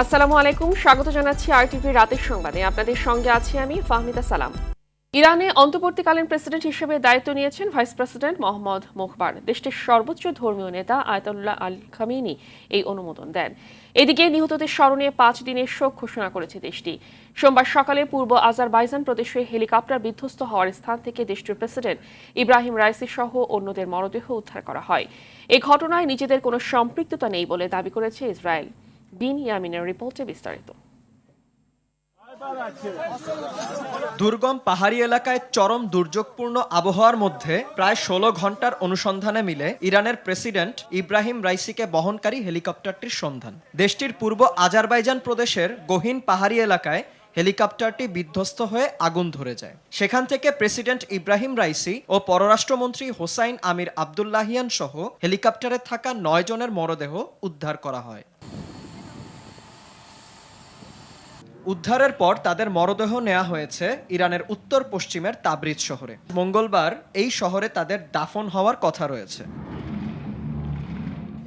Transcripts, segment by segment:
আসসালামু আলাইকুম, স্বাগত জানাচ্ছি আরটিভি রাতের সংবাদে। আপনাদের সঙ্গে আছি আমি ফাহমিদা সালাম। ইরানে অন্তর্বর্তীকালীন প্রেসিডেন্ট হিসেবে দায়িত্ব নিয়েছেন ভাইস প্রেসিডেন্ট মোহাম্মদ মোখবার। দেশটির সর্বোচ্চ ধর্মীয় নেতা আয়াতুল্লাহ আল খামেনি এই অনুমোদন দেন। এদিকে নিহতদের স্মরণে 5 দিনের শোক ঘোষণা করেছে দেশটি। সোমবার সকালে পূর্ব আজারবাইজান প্রদেশে হেলিকপ্টার বিধ্বস্ত হওয়ার স্থান থেকে দেশটির প্রেসিডেন্ট ইব্রাহিম রাইসি সহ অন্যদের মরদেহ উদ্ধার করা হয়। এই ঘটনায় নিজেদের কোনো সম্পৃক্ততা নেই বলে দাবি করেছে ইসরায়েল। বিন ইয়ামিনের রিপোর্টে বিস্তারিত। দুর্গম পাহাড়ি এলাকায় চরম দুর্যোগপূর্ণ আবহাওয়ার মধ্যে প্রায় 16 ঘন্টার অনুসন্ধানে মিলে ইরানের প্রেসিডেন্ট ইব্রাহিম রাইসিকে বহনকারী হেলিকপ্টারটির সন্ধান। দেশটির পূর্ব আজারবাইজান প্রদেশের গহীন পাহাড়ি এলাকায় হেলিকপ্টারটি বিধ্বস্ত হয়ে আগুন ধরে যায়। সেখান থেকে প্রেসিডেন্ট ইব্রাহিম রাইসি ও পররাষ্ট্রমন্ত্রী হোসাইন আমির আবদুল্লাহিয়ান সহ হেলিকপ্টারে থাকা 9 জনের মরদেহ উদ্ধার করা হয়। উদ্ধারের পর তাদের মরদেহ নেওয়া হয়েছে ইরানের উত্তর পশ্চিমের তাবরিজ শহরে। মঙ্গলবার এই শহরে তাদের দাফন হওয়ার কথা রয়েছে।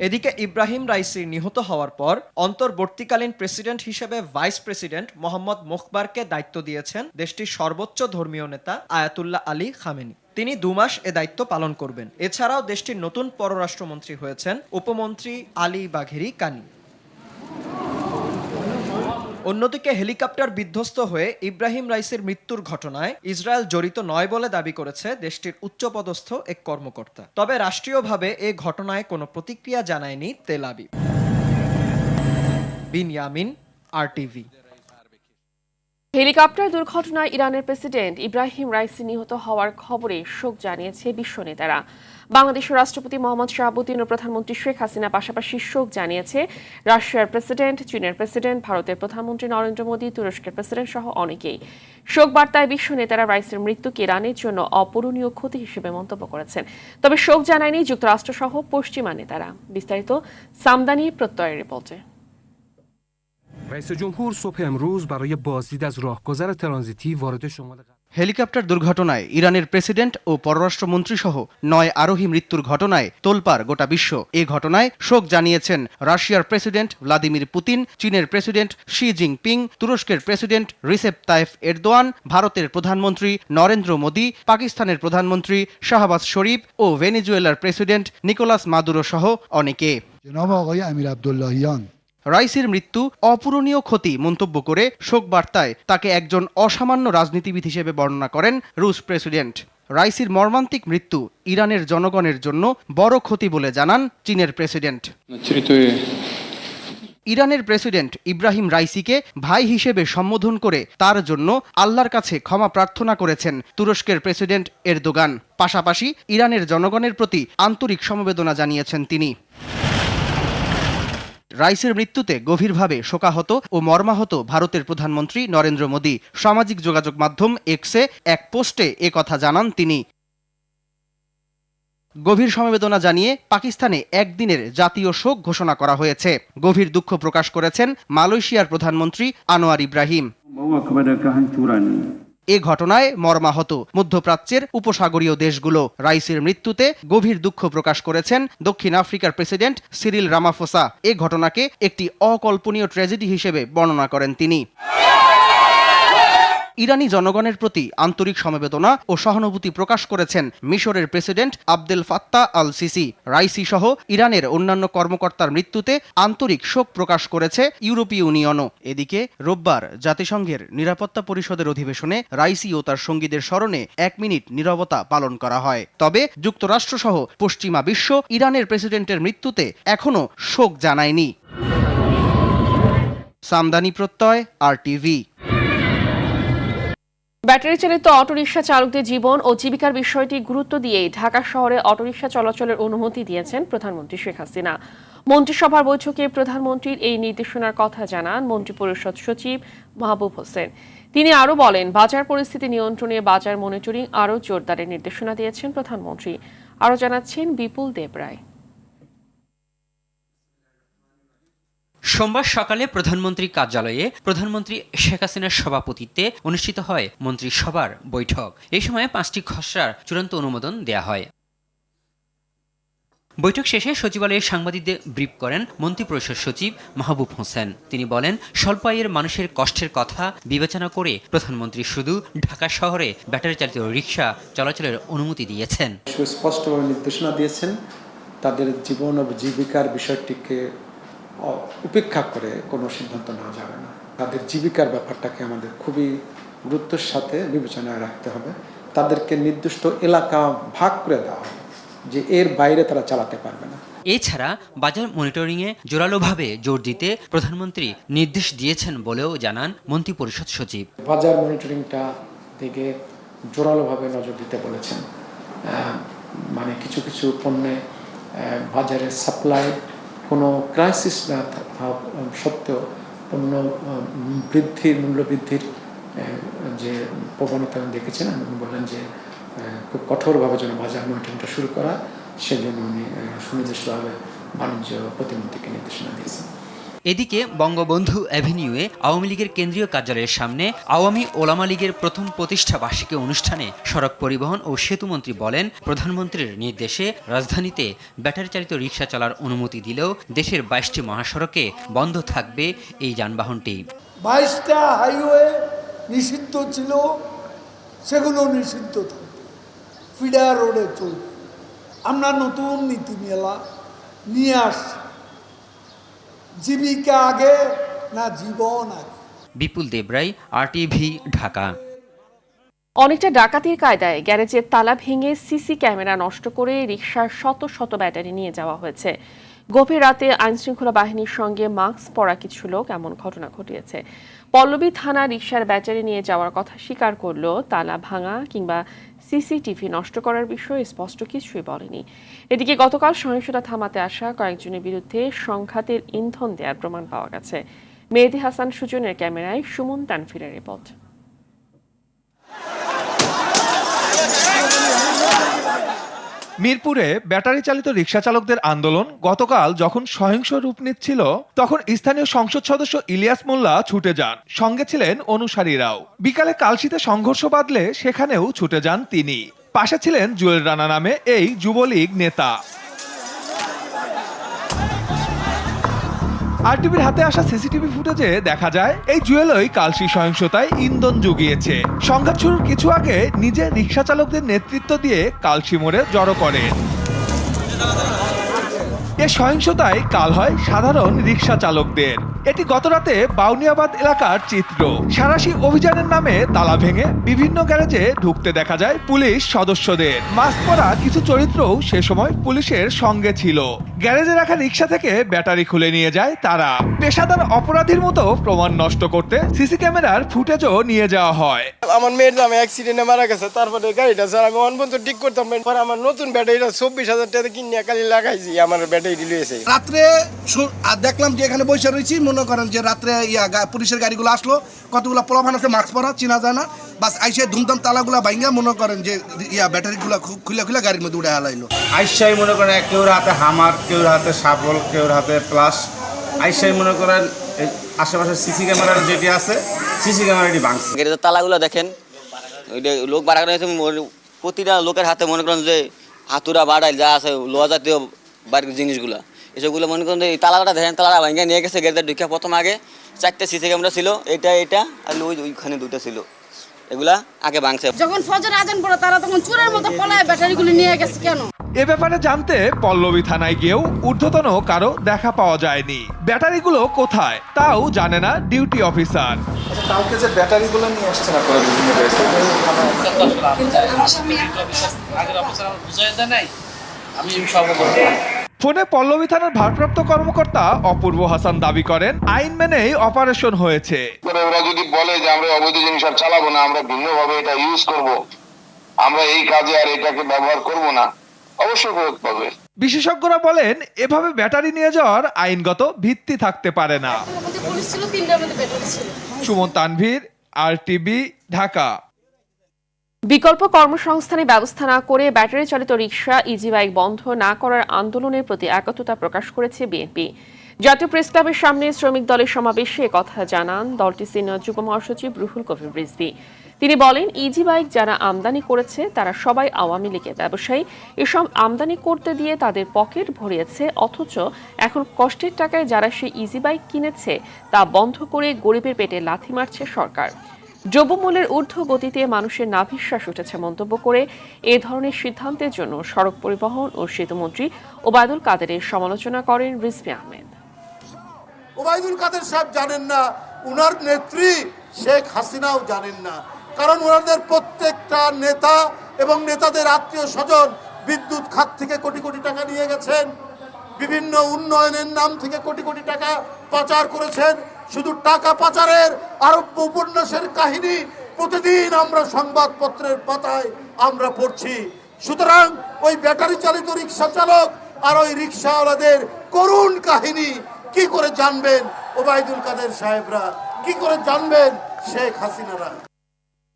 এদিকে ইব্রাহিম রাইসি নিহত হওয়ার পর অন্তর্বর্তীকালীন প্রেসিডেন্ট হিসেবে ভাইস প্রেসিডেন্ট মোহাম্মদ মোখবারকে দায়িত্ব দিয়েছেন দেশটির সর্বোচ্চ ধর্মীয় নেতা আয়াতুল্লাহ আলী খামেনি। তিনি 2 মাস এ দায়িত্ব পালন করবেন। এছাড়াও দেশটির নতুন পররাষ্ট্রমন্ত্রী হয়েছেন উপমন্ত্রী আলী বাঘেরি কানি। অন্যদিকে হেলিকপ্টার বিধ্বস্ত হয়ে ইব্রাহিম রাইসির মৃত্যুর ঘটনায় ইসরায়েল জড়িত নয় বলে দাবি করেছে দেশটির উচ্চপদস্থ এক কর্মকর্তা। তবে রাষ্ট্রীয়ভাবে এ ঘটনায় কোনো প্রতিক্রিয়া জানায়নি তেল আবিব। বিন ইয়ামিন, আরটিভি। হেলিকপ্টার দুর্ঘটনায় ইরানের প্রেসিডেন্ট ইব্রাহিম রাইসি নিহত হওয়ার খবরে শোক জানিয়েছে বিশ্ব নেতারা। বাংলাদেশের রাষ্ট্রপতি মোহাম্মদ শাহাবুদ্দিন ও প্রধানমন্ত্রী শেখ হাসিনা পাশাপাশি শোক জানিয়েছে রাশিয়ার প্রেসিডেন্ট, চীনের প্রেসিডেন্ট, ভারতের প্রধানমন্ত্রী নরেন্দ্র মোদী, তুরস্কের প্রেসিডেন্ট সহ অনেকেই। শোক বার্তায় বিশ্ব নেতারা রাইসির মৃত্যুকে ইরানের জন্য অপূরণীয় ক্ষতি হিসেবে মন্তব্য করেছেন। তবে শোক জানায়নি যুক্তরাষ্ট্র সহ পশ্চিমা নেতারা। বিস্তারিত সামদানি প্রত্যয়ের রিপোর্টে। رئیس جمهور صبح امروز برای بازدید از راهگذر ترانزیتی وارد شمال হেলিকপ্টার দুর্ঘটনায় ইরানের প্রেসিডেন্ট ও পররাষ্ট্রমন্ত্রী সহ 9 আরোহী মৃত্যুর ঘটনায় তোলপাড় গোটা বিশ্ব। এ ঘটনায় শোক জানিয়েছেন রাশিয়ার প্রেসিডেন্ট ভ্লাদিমির পুতিন, চীনের প্রেসিডেন্ট শি জিনপিং, তুরস্কের প্রেসিডেন্ট রিসেপ তাইফ এরদোয়ান, ভারতের প্রধানমন্ত্রী নরেন্দ্র মোদী, পাকিস্তানের প্রধানমন্ত্রী শাহবাজ শরীফ ও ভেনেজুয়েলার প্রেসিডেন্ট নিকোলাস মাদুরো সহ অনেকে। জনাব আগাই আমির আবদুল্লাহিয়ান রাইসির মৃত্যু অপূরণীয় ক্ষতি মন্তব্য করে শোক বার্তায় তাকে একজন অসামান্য রাজনীতিবিদ হিসেবে বর্ণনা করেন রুশ প্রেসিডেন্ট। রাইসির মর্মান্তিক মৃত্যু ইরানের জনগণের জন্য বড় ক্ষতি বলে জানান চীনের প্রেসিডেন্ট। ইরানের প্রেসিডেন্ট ইব্রাহিম রাইসিকে ভাই হিসেবে সম্বোধন করে তার জন্য আল্লাহর কাছে ক্ষমা প্রার্থনা করেছেন তুরস্কের প্রেসিডেন্ট এরদোগান। পাশাপাশি ইরানের জনগণের প্রতি আন্তরিক সমবেদনা জানিয়েছেন তিনি। রাইসির মৃত্যুতে গভীরভাবে শোকাহত ও মর্মাহত ভারতের প্রধানমন্ত্রী নরেন্দ্র মোদী। সামাজিক যোগাযোগ মাধ্যম এক্সে এক পোস্টে একথা জানান তিনি। গভীর সমবেদনা জানিয়ে পাকিস্তানে একদিনের জাতীয় শোক ঘোষণা করা হয়েছে। গভীর দুঃখ প্রকাশ করেছেন মালয়েশিয়ার প্রধানমন্ত্রী আনোয়ার ইব্রাহিম। এ ঘটনায় মর্মাহত মধ্যপ্রাচ্যের উপসাগরীয় দেশগুলো। রাইসির মৃত্যুতে গভীর দুঃখ প্রকাশ করেছেন দক্ষিণ আফ্রিকার প্রেসিডেন্ট সিরিল রামাফোসা। এ ঘটনাকে একটি অকল্পনীয় ট্র্যাজেডি হিসেবে বর্ণনা করেন তিনি। ইরানি জনগণের প্রতি আন্তরিক সমবেদনা ও সহানুভূতি প্রকাশ করেছেন মিশরের president Abdel Fattah al CC. Raisi সহ ইরানের অন্যান্য কর্মকর্তার মৃত্যুতে আন্তরিক শোক প্রকাশ করেছে ইউরোপীয় ইউনিয়নও। এদিকে রোববার জাতিসংঘের নিরাপত্তা পরিষদের অধিবেশনে রাইসি ও তার সঙ্গীদের স্মরণে 1 মিনিট নীরবতা পালন করা হয়। তবে যুক্তরাষ্ট্র সহ পশ্চিমা বিশ্ব ইরানের প্রেসিডেন্টের মৃত্যুতে এখনও শোক জানায়নি। সামদানি প্রত্যয়, আরটিভি। ব্যাটারি চালিত অটোরিকশা চালকদের জীবন ও জীবিকার বিষয়টি গুরুত্ব দিয়ে ঢাকা শহরে অটোরিকশা চলাচলের অনুমতি দিয়েছেন প্রধানমন্ত্রী শেখ হাসিনা। মন্ত্রিসভার বৈঠকে প্রধানমন্ত্রীর এই নির্দেশনার কথা জানান মন্ত্রিপরিষদ সচিব মাহবুব হোসেন। তিনি আরও বলেন, বাজার পরিস্থিতি নিয়ন্ত্রণে বাজার মনিটরিং আরও জোরদারের নির্দেশনা দিয়েছেন প্রধানমন্ত্রী। আরও জানাচ্ছেন বিপুল দেবরায়। সোমবার সকালে প্রধানমন্ত্রী কার্যালয়ে প্রধানমন্ত্রী শেখ হাসিনার সভাপতিত্বে অনুষ্ঠিত হয় মন্ত্রিসভার বৈঠক। এই সময় 5টি খসড়ার চূড়ান্ত অনুমোদন দেয়া হয়। বৈঠক শেষে সচিবালয়ে সাংবাদিকদের ব্রিফ করেন মন্ত্রিপরিষদ সচিব মাহবুব হোসেন। তিনি বলেন, স্বল্প আয়ের মানুষের কষ্টের কথা বিবেচনা করে প্রধানমন্ত্রী শুধু ঢাকা শহরে ব্যাটারি চালিত রিকশা চলাচলের অনুমতি দিয়েছেন। সুস্পষ্টভাবে নির্দেশনা দিয়েছেন তাদের জীবন ও জীবিকার বিষয়টিকে উপেক্ষা করে কোনো সিদ্ধান্ত নেওয়া যাবে না। তাদের জীবিকার ব্যাপারটাকে আমাদের খুবই গুরুত্বের সাথে বিবেচনায় রাখতে হবে। তাদেরকে নির্দিষ্ট এলাকা ভাগ করে দেওয়া হবে যে এর বাইরে তারা চালাতে পারবে না। এছাড়া বাজার মনিটরিংয়ে জোরালোভাবে জোর দিতে প্রধানমন্ত্রী নির্দেশ দিয়েছেন বলেও জানান মন্ত্রিপরিষদ সচিব। বাজার মনিটরিংটা দিকে জোরালোভাবে নজর দিতে বলেছেন। মানে কিছু কিছু পণ্যে বাজারের সাপ্লাই কোনো ক্রাইসিস না সত্ত্বেও পণ্য মূল্য বৃদ্ধির যে প্রবণতা দেখেছেন, উনি বললেন যে খুব কঠোরভাবে যেন বাজার মনিটরিংটা শুরু করা, সেজন্য উনি সুনির্দিষ্টভাবে বাণিজ্য প্রতিমন্ত্রীকে নির্দেশনা দিয়েছেন। এদিকে বঙ্গবন্ধু অ্যাভিনিউয়ে আওয়ামী লীগের কেন্দ্রীয় কার্যালয়ের সামনে আওয়ামী ওলামা লীগের প্রথম প্রতিষ্ঠা বার্ষিকী অনুষ্ঠানে সড়ক পরিবহন ও সেতুমন্ত্রী বলেন, প্রধানমন্ত্রীর নির্দেশে রাজধানীতে ব্যাটারি চালিত রিকশা চলার অনুমতি দিলেও দেশের 22টি মহাসড়কে বন্ধ থাকবে এই যানবাহনটি। 22টা হাইওয়ে নিষিদ্ধ ছিল, সেগুলো নিষিদ্ধ থাকবে, ফিডার রোডে চলবে। আমরা নতুন নীতিমালা নিয়ে আসছি, জীবিকা আগে না জীবন আগে। বিপুল দেবরাই, RTV, ঢাকা। অনেকটা ডাকাতির কায়দায় গ্যারেজের তালা ভেঙে সিসি ক্যামেরা নষ্ট করে রিকশার শত শত ব্যাটারি নিয়ে যাওয়া হয়েছে। গভীর রাতে আইনশৃঙ্খলা বাহিনীর সঙ্গে মাস্ক পরা কিছু লোক এমন ঘটনা ঘটিয়েছে। পল্লবী থানা রিকশার ব্যাটারি নিয়ে যাওয়ার কথা স্বীকার করলেও তালা ভাঙা কিংবা সিসিটিভি নষ্ট করার বিষয়ে স্পষ্ট কিছুই বলেনি। এদিকে গতকাল সহিংসতা থামাতে আসা কয়েকজনের বিরুদ্ধে সংঘাতের ইন্ধন দেওয়ার প্রমাণ পাওয়া গেছে। মেহেদী হাসান সুজনের ক্যামেরায় সুমন তানফিরের রিপোর্ট। মিরপুরে ব্যাটারি চালিত রিকশা চালকদের আন্দোলন গতকাল যখন সহিংস রূপ নিচ্ছিল, তখন স্থানীয় সংসদ সদস্য ইলিয়াস মোল্লা ছুটে যান, সঙ্গে ছিলেন অনুসারীরাও। বিকালে কালশিতে সংঘর্ষ বাধলে সেখানেও ছুটে যান তিনি। পাশে ছিলেন জুয়েল রানা নামে এই যুবলীগ নেতা। RTVর হাতে আসা সিসিটিভি ফুটেজে দেখা যায় এই জুয়েলই কালশি সহিংসতায় ইন্ধন জুগিয়েছে। সংঘাত শুরুর কিছু আগে নিজে রিকশা চালকদের নেতৃত্ব দিয়ে কালশি মোড়ে জড়ো করেন। এ সহিংসতায় কাল হয় সাধারণ রিকশা চালকদের। এটি গতরাতে বাউনিয়াবাদ এলাকার চিত্র। সারাশি অভিযানের নামে তালা ভেঙে বিভিন্ন গ্যারেজে ঢুকতে দেখা যায় পুলিশ সদস্যদের। মাস্ক পরা কিছু চরিত্রও সে সময় পুলিশের সঙ্গে ছিল। গ্যারেজে রাখা রিকশা থেকে ব্যাটারি খুলে নিয়ে যায় তারা। পেশাদার অপরাধীর মতো প্রমাণ নষ্ট করতে সিসি ক্যামেরার ফুটেজও নিয়ে যাওয়া হয়। আমার মেয়ের নামে অ্যাক্সিডেন্টে মারা গেছে, তারপরে গাড়িটা স্যার আমি অনবন্ত ঠিক করতাম। আমার নতুন ব্যাটারিটা 24,000 টাকা কিনে কালি লাগাইছি, আমার ব্যাটারি দিয়েছে। রাত্রে দেখলাম যে এখানে বসে রয়েছি, মনে করেন যে রাত্রে পুলিশের গাড়িগুলো আসলো, কতগুলো পোলাপান আছে মাস্ক পরা, চিনা যায় না, বাস আইসে ধুমধাম তালাগুলা ভাঙ্গা মনে করেন যে ব্যাটারিগুলো খুলে খুলে গাড়ির মধ্যে উঠে হালাইলো। আইসাই মনে করেন কেউর হাতে হামার, কেউর হাতে শাবল, কেউর হাতে প্লাস। আইসাই মনে করেন আশেপাশে সিসি ক্যামেরার যেটি আছে, সিসি ক্যামেরাটি ভাঙছে। গ্যারেজের তালাগুলো দেখেন, ওইটা লোক বাড়ানো হয়েছে, প্রতিটা লোকের হাতে মনে করেন যে হাতুড়া বাড়াই যা আছে লোহা জাতীয় বাড়ির জিনিসগুলো, এসবগুলো মনে করেন এই তালাটা দেখেন, তালা ভাঙে নিয়ে গেছে। গ্যারেজের ঢুকে প্রথম আগে 4টে সিসি ক্যামেরা ছিল, এটা আর ওইখানে 2টা ছিল, এগুলা আগে ভাঙছে। যখন ফজর আজান পড়ে তারা তখন চোরের মতো পলায় ব্যাটারিগুলো নিয়ে গেছে কেন? এ ব্যাপারে জানতে পল্লবী থানায় গিয়েও ঊর্ধ্বতন কারো দেখা পাওয়া যায়নি। ব্যাটারিগুলো কোথায় তাও জানে না ডিউটি অফিসার। কালকে যে ব্যাটারিগুলো নিয়ে আসছেন আপনারা বিভিন্ন ফোনে পল্লবী থানার ভারপ্রাপ্ত কর্মকর্তা অপূর্ব হাসান দাবি করেন, আইন মেনেই অপারেশন হয়েছে। ওরা যদি বলে যে আমরা অবৈধ জিনিস আর চালাবো না, আমরা ভিন্নভাবে এটা ইউজ করব, আমরা এই কাজে আর এটাকে ব্যবহার করব না, অবশ্যই প্রয়োগ পাবে। বিশেষজ্ঞরা বলেন, এভাবে ব্যাটারি নিয়ে যাওয়ার আইনগত ভিত্তি থাকতে পারে না। সুমন তানভীর, RTV, ঢাকা। বিকল্প কর্মসংস্থানের ব্যবস্থা না করে ব্যাটারি চালিত রিকশা, ইজি বাইক বন্ধ না করার আন্দোলনের প্রতি একাত্মতা প্রকাশ করেছে বিএনপি। জাতীয় প্রেস ক্লাবের সামনে শ্রমিক দলের সমাবেশে কথা জানান দলটির সিনিয়র যুগ্ম মহাসচিব রুহুল কবির রিজভী। তিনি বলেন, ইজি বাইক যারা আমদানি করেছে তারা সবাই আওয়ামী লীগের ব্যবসায়ী। এসব আমদানি করতে দিয়ে তাদের পকেট ভরিয়েছে, অথচ এখন কষ্টের টাকায় যারা সেই ইজি বাইক কিনেছে তা বন্ধ করে গরিবের পেটে লাথি মারছে সরকার। দ্রব্যমূল্যের ঊর্ধ্ব গতিতে মানুষের নাভিশ্বাস উঠেছে মন্তব্য করে এ ধরনের সিদ্ধান্তের জন্য সড়ক পরিবহন ও সেতুমন্ত্রী ওবায়দুল কাদেরের সমালোচনা করেন রিজভী আহমেদ। ওবায়দুল কাদের সাহেব জানেন না, উনার নেত্রী শেখ হাসিনাও জানেন না, কারণ ওনাদের প্রত্যেকটা নেতা এবং নেতাদের আত্মীয় স্বজন বিদ্যুৎ খাত থেকে কোটি কোটি টাকা নিয়ে গেছেন, বিভিন্ন উন্নয়নের নাম থেকে কোটি কোটি টাকা পাচার করেছেন। শুধু টাকা পাচারের আরব্য উপন্যাসের কাহিনী প্রতিদিন আমরা সংবাদপত্রের পাতায় আমরা পড়ছি। সুতরাং ওই ব্যাটারি চালিত রিক্সা চালক আর ওই রিক্সাওয়ালাদের করুণ কাহিনী কি করে জানবেন ওবায়দুল কাদের সাহেবরা, কি করে জানবেন শেখ হাসিনারা?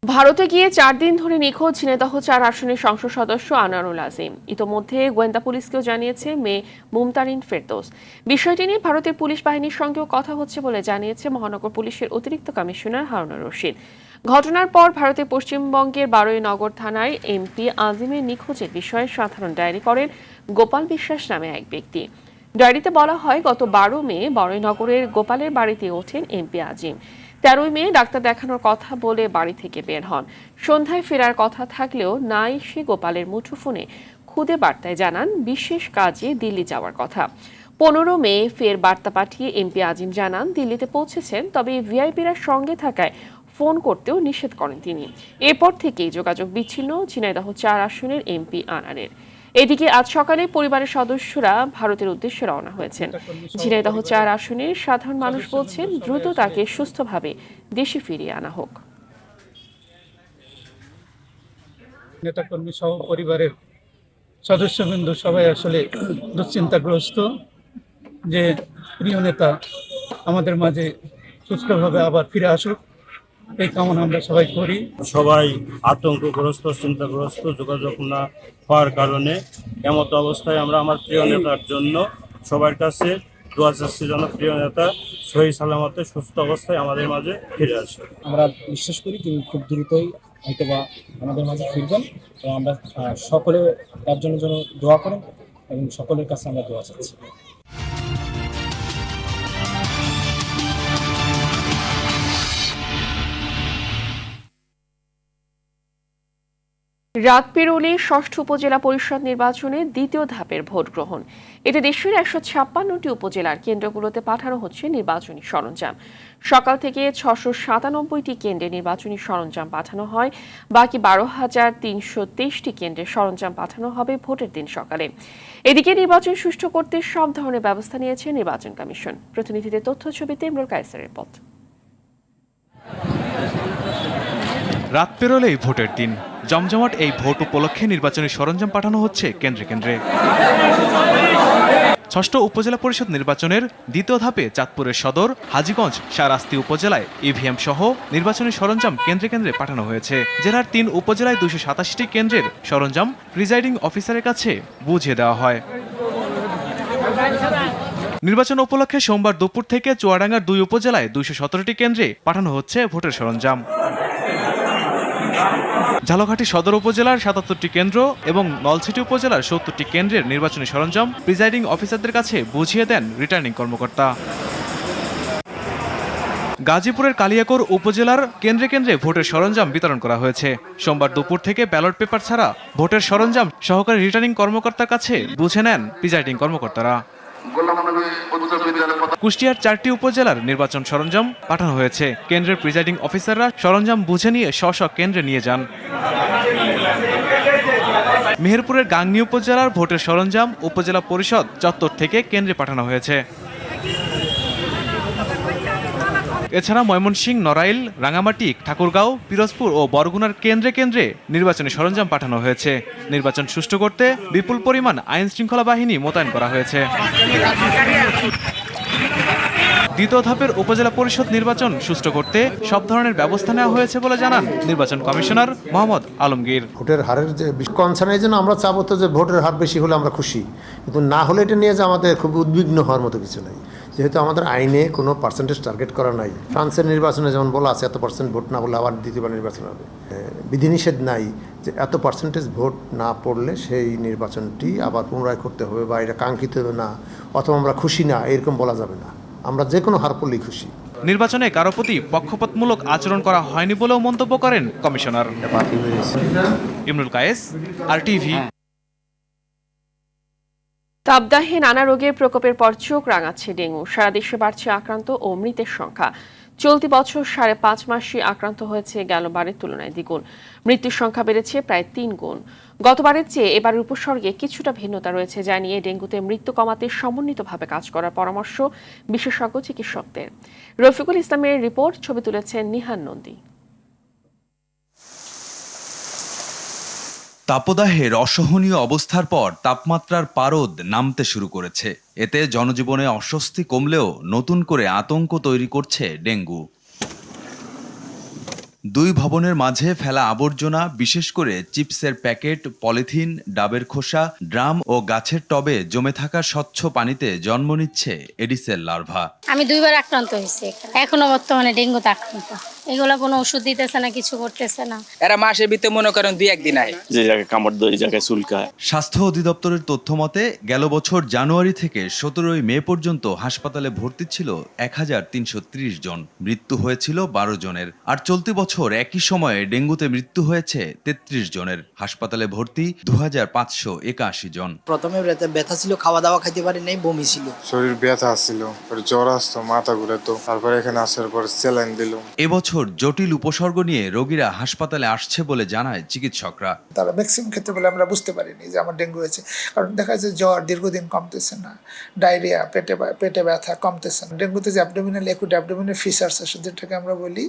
ভারতে গিয়ে 4 দিন ধরে নিখোঁজ ঝিনাইদহ 4 আসনের সংসদ সদস্য আনোয়ারুল আজিম। ইতোমধ্যে গোয়েন্দা পুলিশকেও জানিয়েছে মেয়ে মুমতারিন ফেরদৌস। বিষয়টি নিয়ে ভারতের পুলিশ বাহিনীর সঙ্গেও কথা হচ্ছে বলে জানিয়েছে মহানগর পুলিশের অতিরিক্ত কমিশনার হারুনুর রশিদ। ঘটনার পর ভারতের পশ্চিমবঙ্গের বারুইনগর থানায় এমপি আজিমের নিখোঁজের বিষয়ে সাধারণ ডায়েরি করেন গোপাল বিশ্বাস নামে এক ব্যক্তি। ডায়েরিতে বলা হয়, গত 12 মে বারুইনগরের গোপালের বাড়িতে ওঠেন এমপি আজিম। 13 মে ডাক্তার দেখানোর কথা বলে বাড়ি থেকে বের হন। সন্ধ্যায় ফেরার কথা থাকলেও না এসে গোপালের মুঠোফোনে খুদে বার্তায় জানান বিশেষ কাজে দিল্লি যাওয়ার কথা। 15 মে ফের বার্তা পাঠিয়ে এমপি আজিম জানান দিল্লিতে পৌঁছেছেন, তবে ভিআইপিরা সঙ্গে থাকায় ফোন করতেও নিষেধ করেন তিনি। এরপর থেকেই যোগাযোগ বিচ্ছিন্ন ঝিনাইদহ 4 আসনের এমপি আনারের। এদিকে আজ সকালে পরিবারের সদস্যরা ভারতের উদ্দেশ্যে রওনা হয়েছেন। ঝিনাইদহ 4 আসনের সাধারণ মানুষ বলছেন, দ্রুত তাকে সুস্থভাবে দেশে ফিরিয়ে আনা হোক। নেতাকর্মী সহ পরিবারের সদস্যবৃন্দ সবাই আসলে দুশ্চিন্তাগ্রস্ত যে প্রিয় নেতা আমাদের মাঝে সুস্থভাবে আবার ফিরে আসুক, এই কামনা আমরা সবাই করি। সবাই আতঙ্কগ্রস্ত, চিন্তাগ্রস্ত, যোগাযোগ না হওয়ার কারণে এমত অবস্থায় আমরা আমার প্রিয় নেতার জন্য সবার কাছে দোয়া চাচ্ছি যেন প্রিয় নেতা সহি সালামতে সুস্থ অবস্থায় আমাদের মাঝে ফিরে আসে। আমরা বিশ্বাস করি তিনি খুব দ্রুতই হয়তোবা আমাদের মাঝে ফিরবেন, তো আমরা সকলে তার জন্য যেন দোয়া করেন এবং সকলের কাছে আমরা দোয়া চাচ্ছি। রাত পেরোলে ষষ্ঠ উপজেলা পরিষদ নির্বাচনে দ্বিতীয় ধাপের ভোট গ্রহণ। এতে দেশের 156টি উপজেলার কেন্দ্রগুলোতে পাঠানো হচ্ছে নির্বাচনী সরঞ্জাম। সকাল থেকে 697টি কেন্দ্রে নির্বাচনী সরঞ্জাম পাঠানো হয়। বাকি 12,323টি কেন্দ্রে সরঞ্জাম পাঠানো হবে ভোটের দিন সকালে। এদিকে নির্বাচন সুষ্ঠু করতে সব ধরনের ব্যবস্থা নিয়েছে নির্বাচন কমিশন। প্রতিনিধিদের তথ্য ছবিতে ইমরুল কায়েসারের রিপোর্ট। রাত পেরোলেই ভোটের দিন। জমজমাট এই ভোট উপলক্ষে নির্বাচনী সরঞ্জাম পাঠানো হচ্ছে কেন্দ্রে কেন্দ্রে। ষষ্ঠ উপজেলা পরিষদ নির্বাচনের দ্বিতীয় ধাপে চাঁদপুরের সদর, হাজীগঞ্জ, শাহরাস্তি উপজেলায় ইভিএম সহ নির্বাচনী সরঞ্জাম কেন্দ্রে কেন্দ্রে পাঠানো হয়েছে। জেলার 3 উপজেলায় 287টি কেন্দ্রের সরঞ্জাম প্রিজাইডিং অফিসারের কাছে বুঝিয়ে দেওয়া হয়। নির্বাচন উপলক্ষে সোমবার দুপুর থেকে চুয়াডাঙ্গার 2 উপজেলায় 217টি কেন্দ্রে পাঠানো হচ্ছে ভোটের সরঞ্জাম। ঝালকাঠি সদর উপজেলার 77টি কেন্দ্র এবং নলছিটি উপজেলার 70টি কেন্দ্রের নির্বাচনী সরঞ্জাম প্রিজাইডিং অফিসারদের কাছে বুঝিয়ে দেন রিটার্নিং কর্মকর্তা। গাজীপুরের কালিয়াকৈর উপজেলার কেন্দ্রে কেন্দ্রে ভোটের সরঞ্জাম বিতরণ করা হয়েছে। সোমবার দুপুর থেকে ব্যালট পেপার ছাড়া ভোটের সরঞ্জাম সহকারী রিটার্নিং কর্মকর্তার কাছে বুঝে নেন প্রিজাইডিং কর্মকর্তারা। কুষ্টিয়ার 4টি উপজেলার নির্বাচন সরঞ্জাম পাঠানো হয়েছে। কেন্দ্রের প্রিজাইডিং অফিসাররা সরঞ্জাম বুঝে নিয়ে স্ব কেন্দ্রে নিয়ে যান। মেহেরপুরের গাংনী উপজেলার ভোটের সরঞ্জাম উপজেলা পরিষদ চত্বর থেকে কেন্দ্রে পাঠানো হয়েছে। এছাড়া ময়মনসিংহ, নড়াইল, রাঙামাটি, ঠাকুরগাঁও, পিরোজপুর ও বরগুনার কেন্দ্রে কেন্দ্রে নির্বাচনী সরঞ্জাম পাঠানো হয়েছে। নির্বাচন সুষ্ঠু করতে বিপুল পরিমাণ আইন শৃঙ্খলা বাহিনী মোতায়েন করা হয়েছে। দ্বিতীয় ধাপের উপজেলা পরিষদ নির্বাচন সুষ্ঠু করতে সব ধরনের ব্যবস্থা নেওয়া হয়েছে বলে জানান নির্বাচন কমিশনার মোহাম্মদ আলমগীর। ভোটের হারের যে কনসার্ন, এই জন্য আমরা চাবো তো যে ভোটের হার বেশি হলে আমরা খুশি, কিন্তু না হলে এটা নিয়ে যে আমাদের খুব উদ্বিগ্ন হওয়ার মতো কিছু নেই। যেহেতু আমাদের আইনে কোনো পার্সেন্টেজ টার্গেট করা নাই, ফ্রান্সের নির্বাচনে যেমন বলা আছে এত পার্সেন্ট ভোট না বললে আবার দ্বিতীয়বার নির্বাচন হবে, বিধিনিষেধ নাই যে এত পার্সেন্টেজ ভোট না পড়লে সেই নির্বাচনটি আবার পুনরায় করতে হবে বা এটা কাঙ্ক্ষিত না অথবা আমরা খুশি না এরকম বলা যাবে না। আমরা যে কোনো হার পড়লেই খুশি। নির্বাচনে কারো প্রতি পক্ষপাতমূলক আচরণ করা হয়নি বলেও মন্তব্য করেন কমিশনার। ইমরুল কায়েস, RTV। তাপদাহে নানা রোগের প্রকোপের পর চোখ রাঙাচ্ছে ডেঙ্গু। সারা দেশে বাড়ছে আক্রান্ত ও মৃতের সংখ্যা। চলতি বছর 5.5 মাসই আক্রান্ত হয়েছে গেলবারের তুলনায় দ্বিগুণ। মৃত্যুর সংখ্যা বেড়েছে প্রায় 3 গুণ। গতবারের চেয়ে এবারের উপসর্গে কিছুটা ভিন্নতা রয়েছে, যা নিয়ে ডেঙ্গুতে মৃত্যু কমাতে সমন্বিতভাবে কাজ করার পরামর্শ বিশেষজ্ঞ চিকিৎসকদের। রফিকুল ইসলামের রিপোর্ট, ছবি তুলেছেন নিহান নন্দী। তাপদাহের অসহনীয় অবস্থার পর তাপমাত্রার পারদ নামতে শুরু করেছে। এতে জনজীবনে অস্বস্তি কমলেও নতুন করে আতঙ্ক তৈরি করছে ডেঙ্গু। 2 ভবনের মাঝে ফেলা আবর্জনা, বিশেষ করে চিপসের প্যাকেট, পলিথিন, ডাবের খোসা, ড্রাম ও গাছের টবে জমে থাকা স্বচ্ছ পানিতে জন্ম নিচ্ছে এডিসের লার্ভা। আমি 2 বার আক্রান্ত হয়েছি, এখনো বর্তমানে ডেঙ্গুতে আক্রান্ত। এগুলা কোনো ওষুধ দিতেছে না, কিছু করতেছে না। এরা মাসের ভিতরে মনে করেন 2-1 দিন আয়, যে জায়গায় কামড় দেয়, এই জায়গায় চুলকায়। স্বাস্থ্য অধিদপ্তরের তথ্য মতে গেল বছর জানুয়ারি থেকে 17 মে পর্যন্ত হাসপাতালে ভর্তি ছিল 1330 জন। মৃত্যু হয়েছিল 12 জনের। আর চলতি বছর একই সময়ে ডেঙ্গুতে মৃত্যু হয়েছে 33 জনের। হাসপাতালে ভর্তি 2581 জন। প্রথমে ব্যথা ছিল, খাওয়া দাওয়া খাইতে পারি নাই, বমি ছিল, শরীর ব্যথা ছিল, জ্বর আসতো, মাথা ঘুরাতো, তারপর এখানে আসার পর স্যালাইন দিল। এবছর জটিল উপসর্গ নিয়ে রোগীরা হাসপাতালে আসছে বলে জানায় চিকিৎসকরা। তারা ম্যাক্সিমাম ক্ষেত্রে বলে আমরা বুঝতে পারিনি যে আমার ডেঙ্গু হয়েছে, কারণ দেখা যাচ্ছে জ্বর দীর্ঘদিন কমতেছে না, ডায়রিয়া, পেটে ব্যথা কমতেছে না। ডেঙ্গুতে যে অ্যাবডোমিনাল একুট অ্যাবডোমিনাল ফিসার্স আছে, যেটাকে আমরা বলি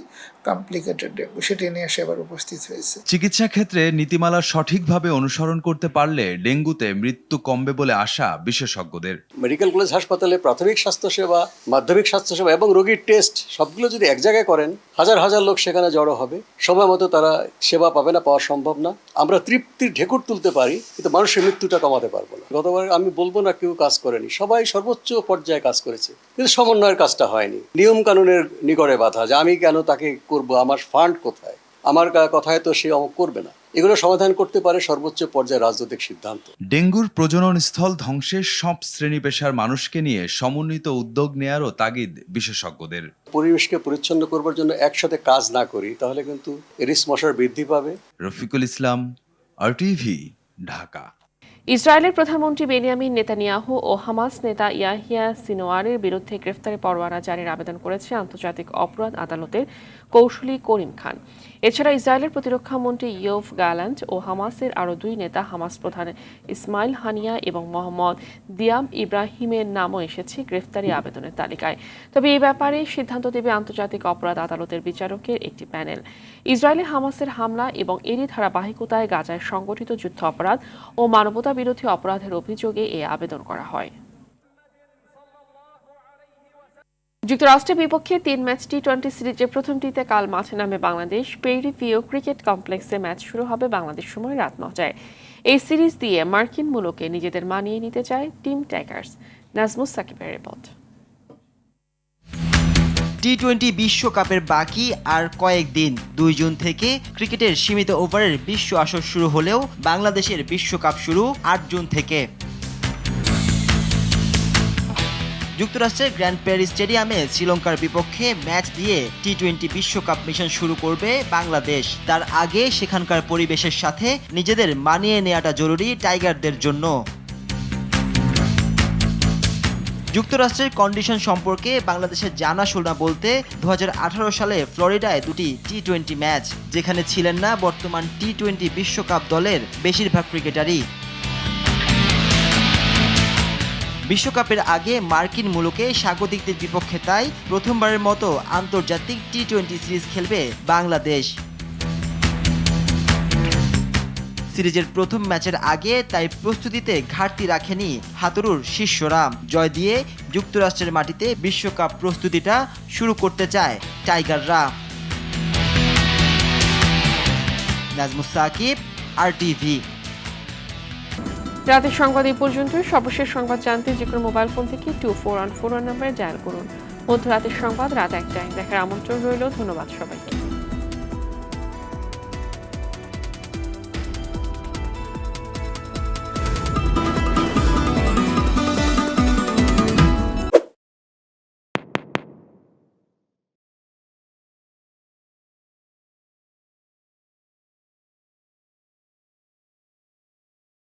কমপ্লিকেটেড ডেঙ্গু, সেটি নিয়ে এসে এবার উপস্থিত হয়েছে। চিকিৎসা ক্ষেত্রে নীতিমালা সঠিকভাবে অনুসরণ করতে পারলে ডেঙ্গুতে মৃত্যু কমবে বলে আশা বিশেষজ্ঞদের। মেডিকেল কলেজ হাসপাতালে প্রাথমিক স্বাস্থ্যসেবা, মাধ্যমিক স্বাস্থ্যসেবা এবং রোগীর টেস্ট সবগুলো যদি এক জায়গায় করেন, হাজার হাজার লোক সেখানে জড়ো হবে, সময় মতো তারা সেবা পাবে না, পাওয়া সম্ভব না। আমরা তৃপ্তির ঢেকুর তুলতে পারি, কিন্তু মানুষের মৃত্যুটা কমাতে পারবো না। গতবার আমি বলবো না কেউ কাজ করেনি, সবাই সর্বোচ্চ পর্যায়ে কাজ করেছে, কিন্তু সমন্বয়ের কাজটা হয়নি। নিয়ম কানুনের নিগড়ে বাধা, যে আমি কেন তাকে করব, আমার ফান্ড কোথায়, আমার কথায় তো সে অমুক করবে না। এগুলো সমাধান করতে পারে সর্বোচ্চ পর্যায়ে রাজনৈতিক সিদ্ধান্ত। ডেঙ্গুর প্রজনন স্থল ধ্বংসের সব শ্রেণী পেশার মানুষকে নিয়ে সমন্বিত উদ্যোগ নেয়ারও তাগিদ বিশেষজ্ঞদের। পরিবেশকে পরিচ্ছন্ন করবার জন্য একসাথে কাজ না করি, তাহলে কিন্তু এরিস মশার বৃদ্ধি পাবে। রফিকুল ইসলাম, RTV, ঢাকা। ইসরায়েলের প্রধানমন্ত্রী বেনিয়ামিন নেতানিয়াহু ও হামাস নেতা ইয়াহিয়া সিনোয়ারের বিরুদ্ধে গ্রেফতারি পরোয়ানা জারির আবেদন করেছে আন্তর্জাতিক অপরাধ আদালতের কৌশলী করিম খান। এছাড়া ইসরায়েলের প্রতিরক্ষা মন্ত্রী ইয়োভ গ্যালান্ট ও হামাসের আরও 2 নেতা, হামাস প্রধান ইসমাইল হানিয়া এবং মোহাম্মদ দিয়াম ইব্রাহিমের নামও এসেছে গ্রেফতারি আবেদনের তালিকায়। তবে এই ব্যাপারে সিদ্ধান্ত দেবে আন্তর্জাতিক অপরাধ আদালতের বিচারকের একটি প্যানেল। ইসরায়েলে হামাসের হামলা এবং এরই ধারাবাহিকতায় গাজায় সংগঠিত যুদ্ধ অপরাধ ও মানবতা বিরোধী অপরাধের অভিযোগে এ আবেদন করা হয়। যুক্তরাষ্ট্রের বিপক্ষে 3 ম্যাচ টি-20 সিরিজের প্রথমটিতে কাল মাঠে নামে বাংলাদেশ। পেরি ভিউ ক্রিকেট কমপ্লেক্সে ম্যাচ শুরু হবে বাংলাদেশ সময় রাত 9টায়। এই সিরিজ দিয়ে মার্কিন মূলকে নিজেদের মানিয়ে নিতে চায় টিম টাইগার্স। নাজমুস সাকিবের রিপোর্ট। টি-20 বিশ্বকাপের বাকি আর কয়েকদিন। 2 জুন থেকে ক্রিকেটের সীমিত ওভারের বিশ্ব আসর শুরু হলেও বাংলাদেশের বিশ্বকাপ শুরু 8 জুন থেকে। যুক্তরাষ্ট্রের গ্র্যান্ড প্যারি স্টেডিয়ামে শ্রীলঙ্কার বিপক্ষে ম্যাচ দিয়ে টি-20 বিশ্বকাপ মিশন শুরু করবে বাংলাদেশ। তার আগে সেখানকার পরিবেশের সাথে নিজেদের মানিয়ে নেওয়াটা জরুরি টাইগারদের জন্য। যুক্তরাষ্ট্রের কন্ডিশন সম্পর্কে বাংলাদেশের জানাশোনা বলতে 2018 সালে ফ্লোরিডায় 2টি টি-20 ম্যাচ, যেখানে ছিলেন না বর্তমান টি-20 বিশ্বকাপ দলের বেশিরভাগ ক্রিকেটারই। বিশ্বকাপের আগে মার্কিন মূলকে স্বাগতিকদের বিপক্ষে তাই প্রথমবারের মতো আন্তর্জাতিক টি-20 সিরিজ খেলবে বাংলাদেশ। সিরিজের প্রথম ম্যাচের আগে তাই প্রস্তুতিতে ঘাটতি রাখেনি হাতুড়ুর শিষ্যরা। জয় দিয়ে যুক্তরাষ্ট্রের মাটিতে বিশ্বকাপ প্রস্তুতিটা শুরু করতে চায় টাইগাররা। নাজমুস সাকিব, RTV। রাতের সংবাদ এই পর্যন্ত। সর্বশেষ সংবাদ জানতে যে কোনো মোবাইল ফোন থেকে 2414 নম্বরে ডায়াল করুন। মধ্যরাতের সংবাদ রাত 1টায় দেখার আমন্ত্রণ রইল। ধন্যবাদ সবাইকে।